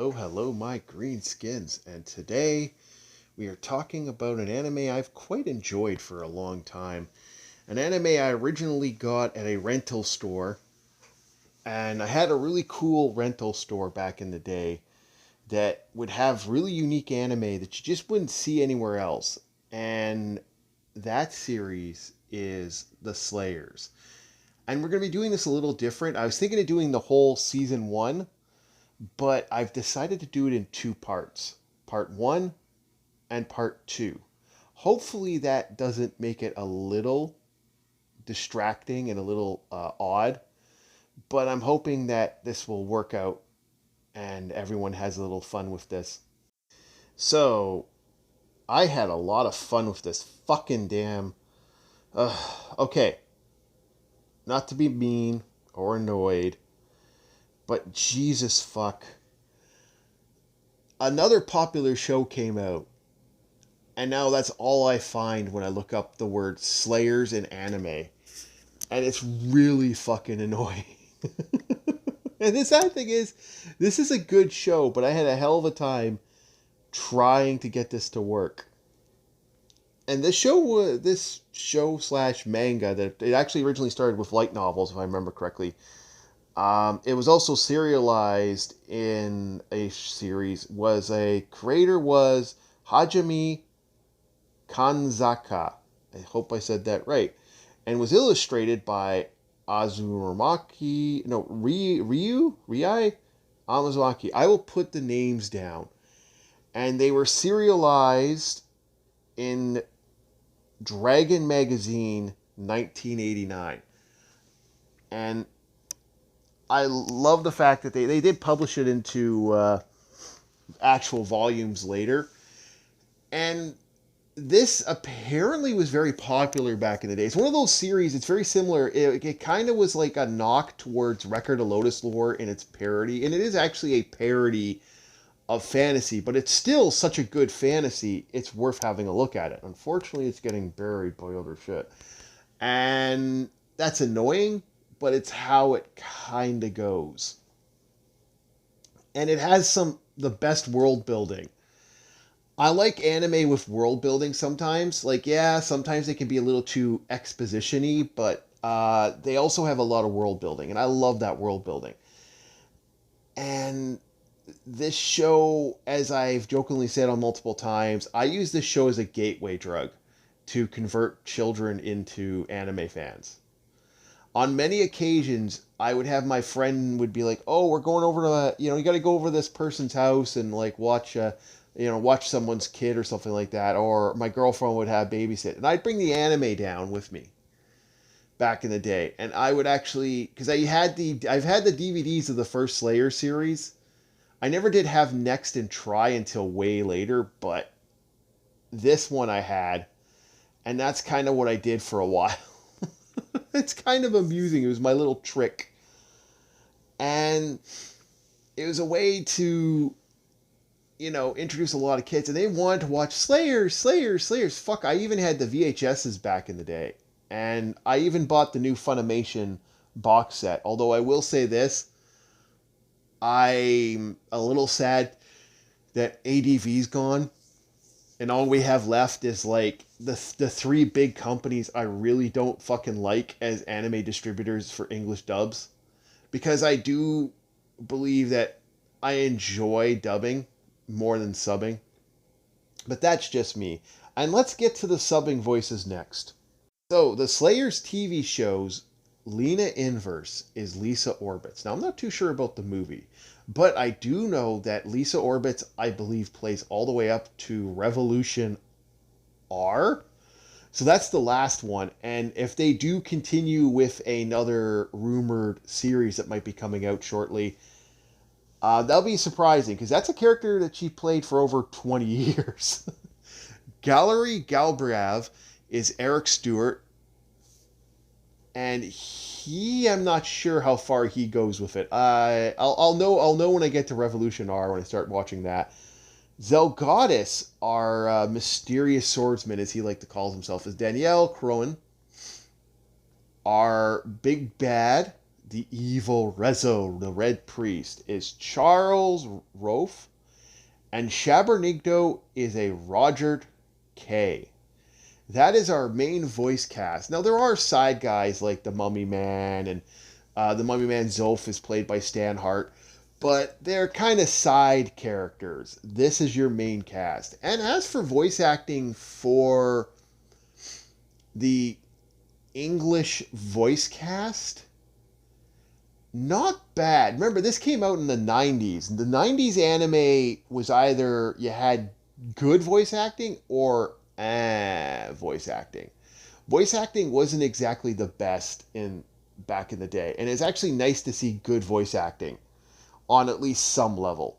Oh, hello, my green skins. And today we are talking about an anime I've quite enjoyed for a long time. An anime I originally got at a rental store, and I had a really cool rental store back in the day that would have really unique anime that you just wouldn't see anywhere else. And that series is The Slayers. And we're going to be doing this a little different. I was thinking of doing the whole season one, but I've decided to do it in two parts. Part one and part two. Hopefully, that doesn't make it a little distracting and a little odd, but I'm hoping that this will work out and everyone has a little fun with this. So, I had a lot of fun with this fucking damn. Okay, not to be mean or annoyed, but Jesus fuck. Another popular show came out, and now that's all I find when I look up the word Slayers in anime. And it's really fucking annoying. And the sad thing is, this is a good show, but I had a hell of a time trying to get this to work. And this show slash manga, that it actually originally started with light novels, if I remember correctly. It was also serialized in a series. Creator was Hajime Kanzaka. I hope I said that right. And was illustrated by Rii Amazaki. I will put the names down. And they were serialized in Dragon Magazine 1989. And I love the fact that they did publish it into actual volumes later. And this apparently was very popular back in the day. It's one of those series, it's very similar. It kind of was like a knock towards Record of Lotus Lore in its parody. And it is actually a parody of fantasy, but it's still such a good fantasy, it's worth having a look at it. Unfortunately, it's getting buried by other shit. And that's annoying, but it's how it kind of goes. And it has the best world building. I like anime with world building sometimes. Like, yeah, sometimes they can be a little too exposition-y, but they also have a lot of world building, and I love that world building. And this show, as I've jokingly said on multiple times, I use this show as a gateway drug to convert children into anime fans. On many occasions, I would have my friend would be like, "Oh, we're going over to you got to go over to this person's house and like watch someone's kid or something like that." Or my girlfriend would have babysit, and I'd bring the anime down with me back in the day, and I would actually because I've had the DVDs of the first Slayer series. I never did have Next and Try until way later, but this one I had, and that's kind of what I did for a while. It's kind of amusing. It was my little trick. And it was a way to, introduce a lot of kids. And they wanted to watch Slayers. Fuck, I even had the VHSs back in the day. And I even bought the new Funimation box set. Although I will say this, I'm a little sad that ADV's gone. And all we have left is like the three big companies I really don't fucking like as anime distributors for English dubs. Because I do believe that I enjoy dubbing more than subbing. But that's just me. And let's get to the subbing voices next. So, the Slayers TV show's Lena Inverse is Lisa Orbitz. Now, I'm not too sure about the movie, but I do know that Lisa Orbitz, I believe, plays all the way up to Revolution R. So that's the last one. And if they do continue with another rumored series that might be coming out shortly, that'll be surprising because that's a character that she played for over 20 years. Gallery Galbrav is Eric Stewart, and I'm not sure how far he goes with it. I'll know when I get to Revolution R when I start watching that. Zelgadis, our mysterious swordsman, as he like to call himself, is Danielle Crowan. Our big bad, the evil Rezo, the Red Priest, is Charles Rofe, and Shabranigdo is a Roger K. That is our main voice cast. Now, there are side guys like the Mummy Man, and the Mummy Man Zolf is played by Stan Hart, but they're kind of side characters. This is your main cast. And as for voice acting for the English voice cast, not bad. Remember, this came out in the 90s. The 90s anime was either you had good voice acting or voice acting. Voice acting wasn't exactly the best in back in the day, and it's actually nice to see good voice acting on at least some level.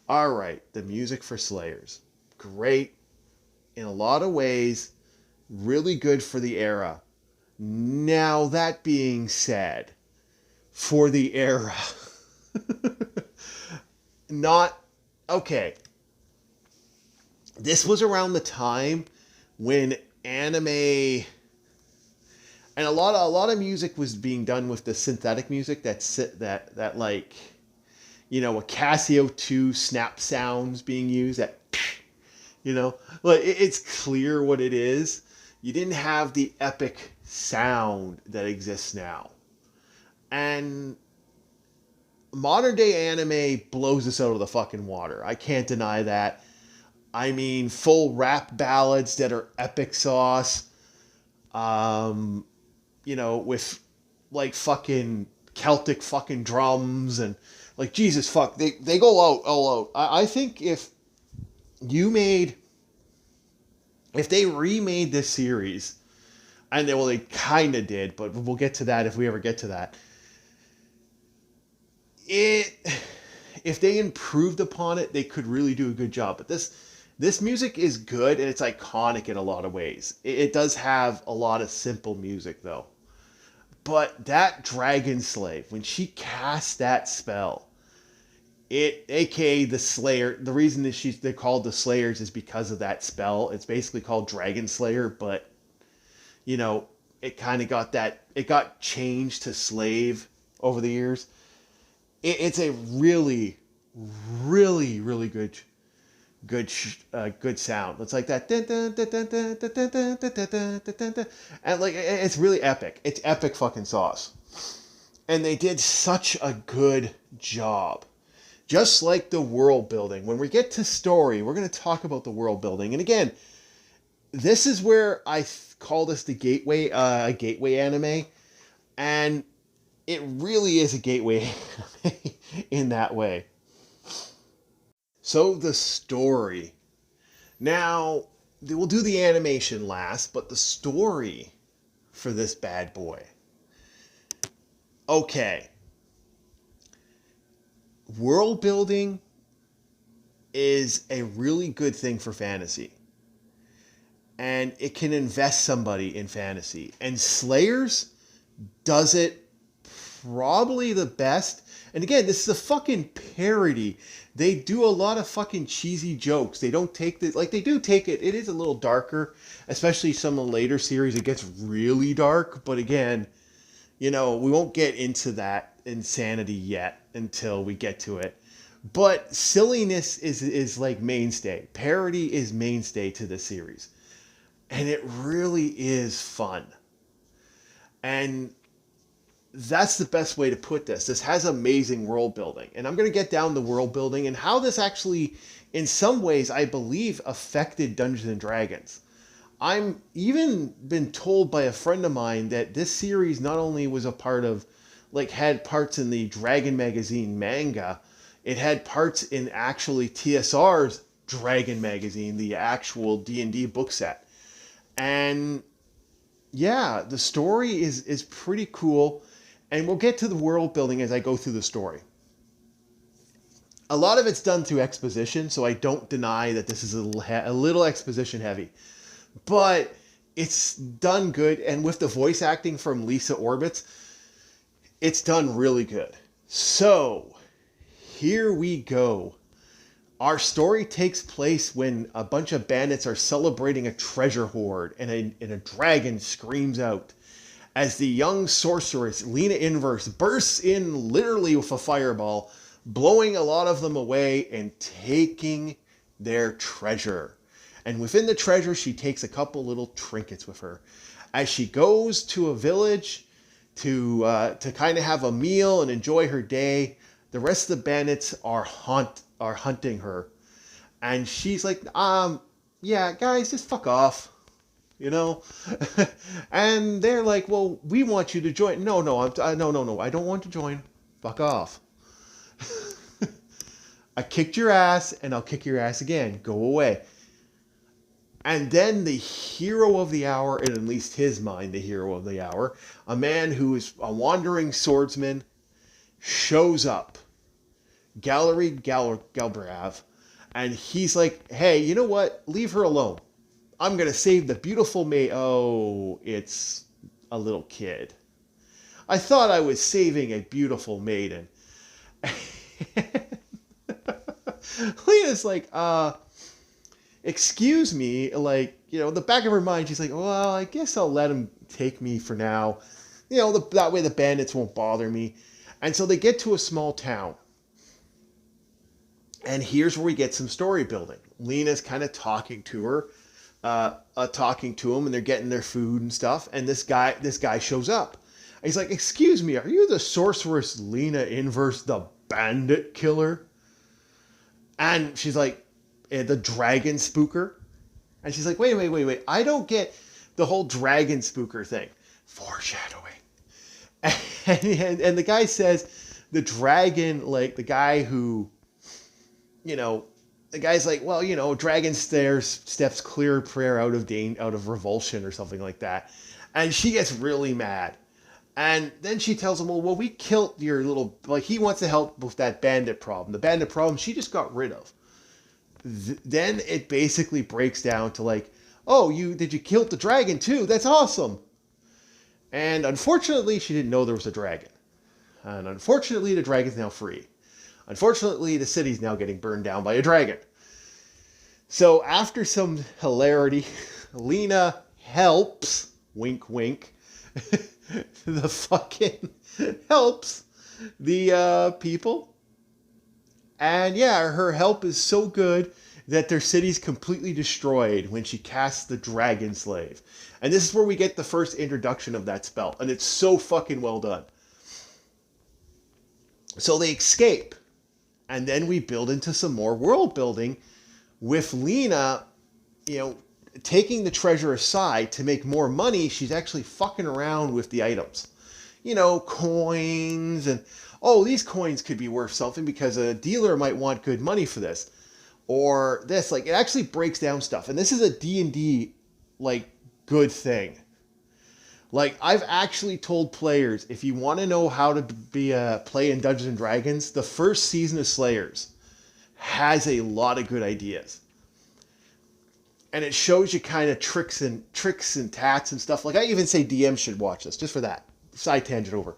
All right, the music for Slayers. Great in a lot of ways, really good for the era. Now, that being said, for the era, not okay. This was around the time when anime and a lot of music was being done with the synthetic music that like, you know, a Casio 2 snap sounds being used, that, you know, like it's clear what it is. You didn't have the epic sound that exists now. And modern day anime blows us out of the fucking water. I can't deny that. I mean, full rap ballads that are epic sauce. You know, with like fucking Celtic fucking drums and like Jesus fuck. They go all out. I think if they remade this series, and they kind of did, but we'll get to that if we ever get to that. If they improved upon it, they could really do a good job. But this music is good, and it's iconic in a lot of ways. It does have a lot of simple music, though. But that Dragon Slave, when she casts that spell, aka the Slayer, the reason that they're called the Slayers is because of that spell. It's basically called Dragon Slayer, but, you know, it kind of got changed to Slave over the years. It's a really, really, really good sound. It's like that, and like it's really epic. It's epic fucking sauce, and they did such a good job. Just like the world building. When we get to story, we're going to talk about the world building, and again, this is where I call this the gateway anime, and it really is a gateway in that way. So the story. Now, we'll do the animation last, but the story for this bad boy. Okay. World building is a really good thing for fantasy. And it can invest somebody in fantasy. And Slayers does it probably the best. And again, this is a fucking parody. They do a lot of fucking cheesy jokes. They don't take they do take it. It is a little darker, especially some of the later series. It gets really dark. But again, you know, we won't get into that insanity yet until we get to it. But silliness is like mainstay. Parody is mainstay to the series. And it really is fun. And that's the best way to put this. This has amazing world building. And I'm going to get down to world building and how this actually, in some ways, I believe, affected Dungeons and Dragons. I'm even been told by a friend of mine that this series not only was a part of, like, had parts in the Dragon Magazine manga, it had parts in actually TSR's Dragon Magazine, the actual D&D book set. And yeah, the story is pretty cool. And we'll get to the world building as I go through the story. A lot of it's done through exposition, so I don't deny that this is a little exposition heavy. But it's done good, and with the voice acting from Lisa Orbitz, it's done really good. So, here we go. Our story takes place when a bunch of bandits are celebrating a treasure hoard, and a dragon screams out. as the young sorceress, Lena Inverse, bursts in literally with a fireball, blowing a lot of them away and taking their treasure. And within the treasure, she takes a couple little trinkets with her. As she goes to a village to kind of have a meal and enjoy her day, the rest of the bandits are hunting her. And she's like, yeah, guys, just fuck off. You know, and they're like, "Well, we want you to join." No, no, I don't want to join. Fuck off. I kicked your ass, and I'll kick your ass again. Go away. And then the hero of the hour, and at least his mind, the hero of the hour, a man who is a wandering swordsman, shows up. Galbrav, and he's like, "Hey, you know what? Leave her alone. I'm going to save the beautiful maid." Oh, it's a little kid. I thought I was saving a beautiful maiden. Lena's like, excuse me, like, you know, the back of her mind, she's like, well, I guess I'll let him take me for now. You know, that way the bandits won't bother me. And so they get to a small town. And here's where we get some story building. Lena's kind of talking to her. Talking to him, and they're getting their food and stuff, and this guy shows up. And he's like, excuse me, are you the sorceress Lena Inverse, the bandit killer? And she's like, the dragon spooker? And she's like, wait, I don't get the whole dragon spooker thing. Foreshadowing. And the guy says, the dragon, like the guy who, you know, the guy's like, well, you know, dragon steps clear prayer out of revulsion or something like that. And she gets really mad. And then she tells him, well, we killed your little, like, he wants to help with that bandit problem. The bandit problem she just got rid of. Then it basically breaks down to like, oh, did you kill the dragon too? That's awesome. And unfortunately, she didn't know there was a dragon. And unfortunately, the dragon's now free. Unfortunately, the city's now getting burned down by a dragon. So after some hilarity, Lena helps, wink wink, helps the people. And yeah, her help is so good that their city's completely destroyed when she casts the Dragon Slave. And this is where we get the first introduction of that spell. And it's so fucking well done. So they escape. And then we build into some more world building with Lena, you know, taking the treasure aside to make more money. She's actually fucking around with the items. You know, coins and, oh, these coins could be worth something because a dealer might want good money for this. Or this, like, it actually breaks down stuff. And this is a D&D, like, good thing. Like, I've actually told players, if you want to know how to play in Dungeons & Dragons, the first season of Slayers has a lot of good ideas. And it shows you kind of tricks and tats and stuff. Like, I even say DMs should watch this, just for that. Side tangent over.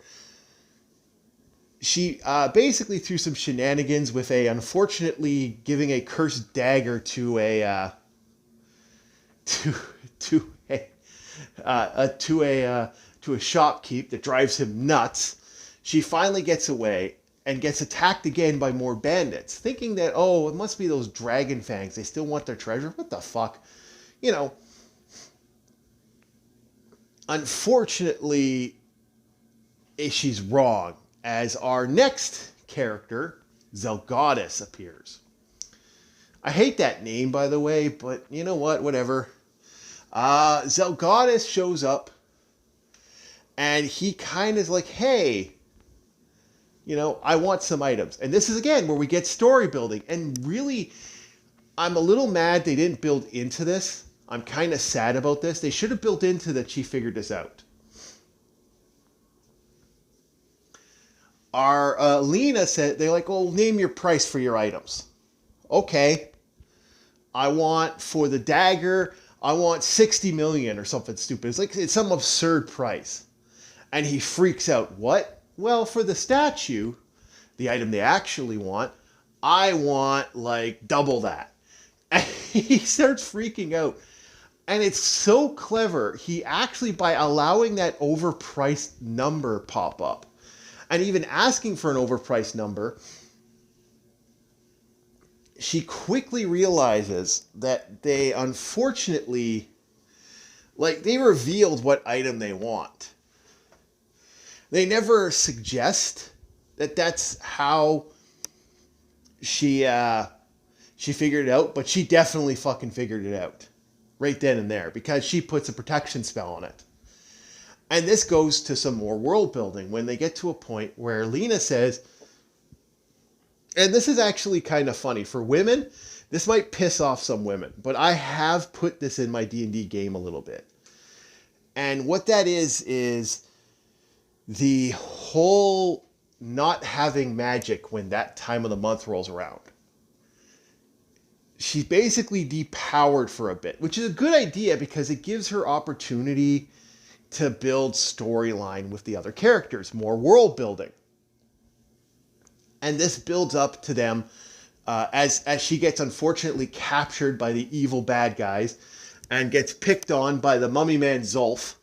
She basically threw some shenanigans with unfortunately giving a cursed dagger to a shopkeep that drives him nuts. She finally gets away and gets attacked again by more bandits, thinking that, oh, it must be those dragon fangs. They still want their treasure? What the fuck? You know, unfortunately, she's wrong, as our next character, Zelgadis, appears. I hate that name, by the way, but you know what? Whatever. Zelgadis shows up, and he kind of is like, hey, you know, I want some items. And this is, again, where we get story building. And really, I'm a little mad they didn't build into this. I'm kind of sad about this. They should have built into that she figured this out. Our Lena said, they're like, well, name your price for your items. Okay. I want, for the dagger, I want 60 million or something stupid. It's like, it's some absurd price. And he freaks out. What? Well, for the statue, the item they actually want, I want like double that. And he starts freaking out. And it's so clever. He actually, by allowing that overpriced number pop up, and even asking for an overpriced number, she quickly realizes that they unfortunately, like, they revealed what item they want. They never suggest that that's how she figured it out, but she definitely fucking figured it out right then and there because she puts a protection spell on it. And this goes to some more world building when they get to a point where Lena says, and this is actually kind of funny for women, this might piss off some women, but I have put this in my D&D game a little bit. And what that is the whole not having magic when that time of the month rolls around. She's basically depowered for a bit, which is a good idea because it gives her opportunity to build storyline with the other characters, more world building. And this builds up to them as she gets unfortunately captured by the evil bad guys and gets picked on by the mummy man Zolf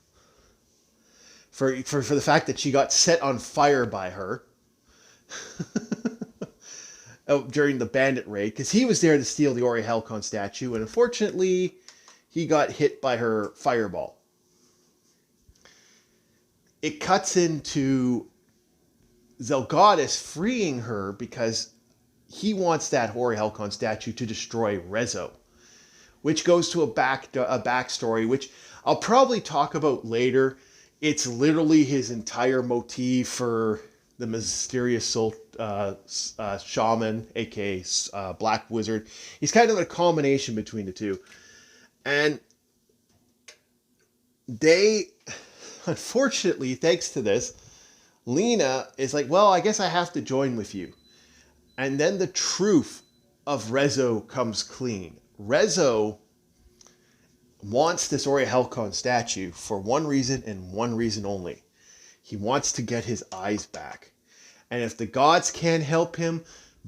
for the fact that she got set on fire by her during the bandit raid, because he was there to steal the Ori Helcon statue, and unfortunately he got hit by her fireball. It cuts into Zelgadis freeing her because he wants that Ori Helcon statue to destroy Rezo, which goes to a backstory, which I'll probably talk about later. It's literally his entire motif for the mysterious soul shaman, aka Black Wizard. He's kind of a combination between the two. And they, unfortunately, thanks to this, Lena is like, well, I guess I have to join with you. And then the truth of Rezo comes clean. Rezo wants this Ori Helcon statue for one reason and one reason only. He wants to get his eyes back. And if the gods can't help him,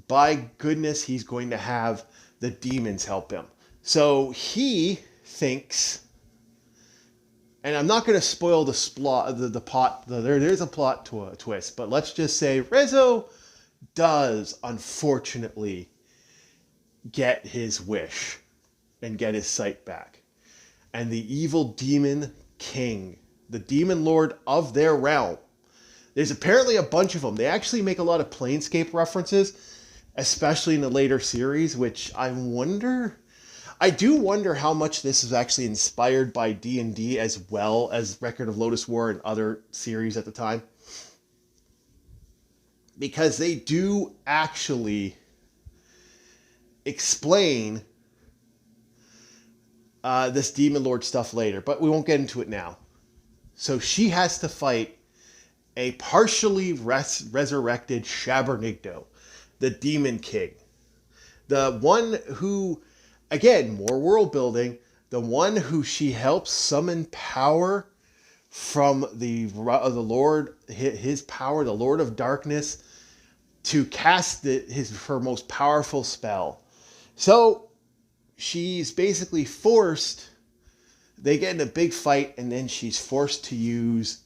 by goodness, he's going to have the demons help him. So he thinks, and I'm not going to spoil the plot. There's a plot twist, but let's just say Rezo does, unfortunately, get his wish and get his sight back. And the evil demon king, the demon lord of their realm, there's apparently a bunch of them. They actually make a lot of Planescape references, especially in the later series, which I do wonder how much this is actually inspired by D&D as well as Record of Lodoss War and other series at the time. Because they do actually explain this Demon Lord stuff later, but we won't get into it now. So she has to fight a partially resurrected Shabranigdo, the Demon King. The one who, again, more world building, the one who she helps summon power from the Lord, his power, the Lord of Darkness, to cast her most powerful spell. So she's basically forced, they get in a big fight, and then she's forced to use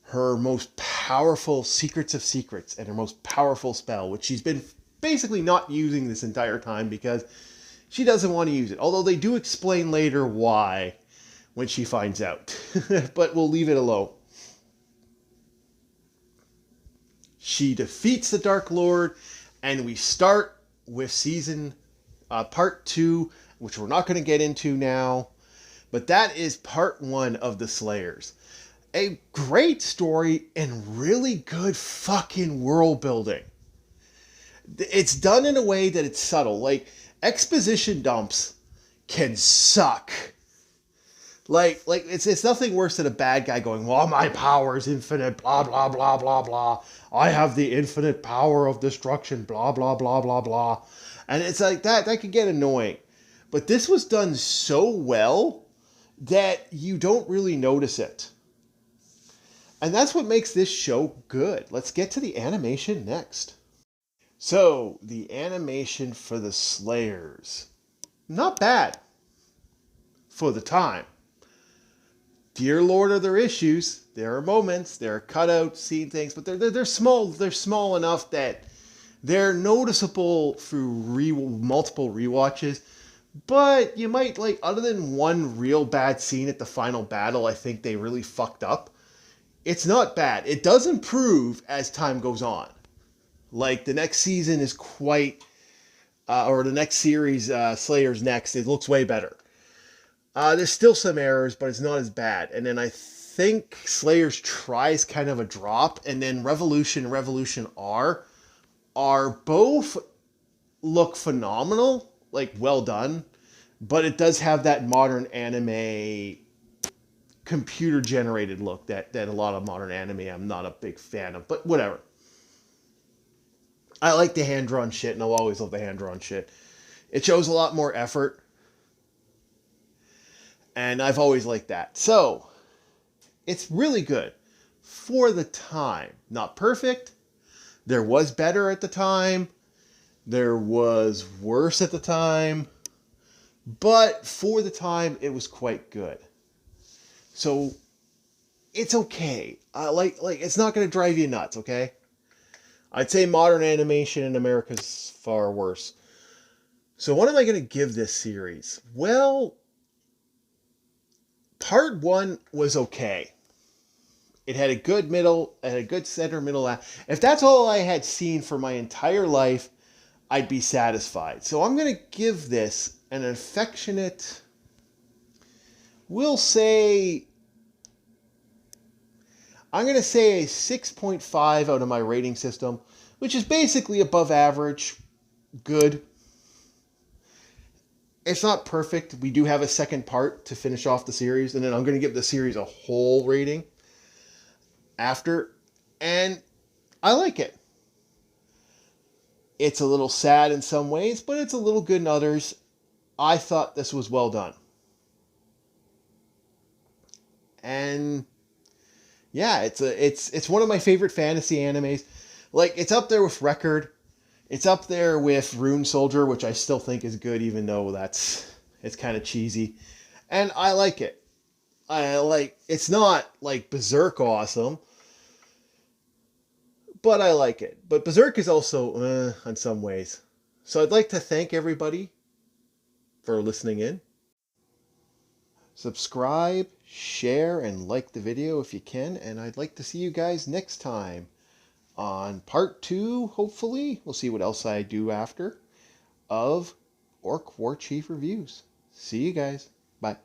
her most powerful Secrets of Secrets and her most powerful spell, which she's been basically not using this entire time because she doesn't want to use it. Although they do explain later why when she finds out. But we'll leave it alone. She defeats the Dark Lord, and we start with season part 2, which we're not going to get into now. But that is part 1 of the Slayers. A great story and really good fucking world building. It's done in a way that it's subtle. Like, exposition dumps can suck. Like it's nothing worse than a bad guy going, well, my power is infinite, blah, blah, blah, blah, blah. I have the infinite power of destruction, blah, blah, blah, blah, blah. And it's like that can get annoying. But this was done so well that you don't really notice it. And that's what makes this show good. Let's get to the animation next. So, the animation for the Slayers. Not bad. for the time. Dear Lord, are there issues? There are moments, there are cutouts, scene things, but they're small. They're small enough that they're noticeable through multiple rewatches. But you might, like, other than one real bad scene at the final battle, I think they really fucked up. It's not bad. It does improve as time goes on. Like, the next season is quite, or the next series, Slayer's Next, it looks way better. There's still some errors, but it's not as bad. And then I think Slayer's tries kind of a drop, and then Revolution R are both look phenomenal, like well done, but it does have that modern anime computer generated look that a lot of modern anime I'm not a big fan of, but whatever. I like the hand drawn shit, and I'll always love the hand drawn shit. It shows a lot more effort, and I've always liked that. So it's really good for the time. Not perfect. There was better at the time. There was worse at the time. But for the time, it was quite good. So it's okay. Like it's not going to drive you nuts, okay? I'd say modern animation in America is far worse. So what am I going to give this series? Well, part 1 was okay. It had a good middle, it had a good center middle. If that's all I had seen for my entire life, I'd be satisfied. So I'm going to give this an affectionate, I'm going to say a 6.5 out of my rating system, which is basically above average, good. It's not perfect. We do have a second part to finish off the series, and then I'm going to give the series a whole rating after, and I like it. It's a little sad in some ways, but it's a little good in others. I thought this was well done. And yeah, it's one of my favorite fantasy animes. Like, it's up there with Record. It's up there with Rune Soldier, which I still think is good, even though it's kind of cheesy. And I like it. It's not like Berserk awesome, but I like it. But Berserk is also in some ways. So I'd like to thank everybody for listening in. Subscribe, share, and like the video if you can. And I'd like to see you guys next time on part 2, hopefully. We'll see what else I do after, of Orc War Chief Reviews. See you guys. Bye.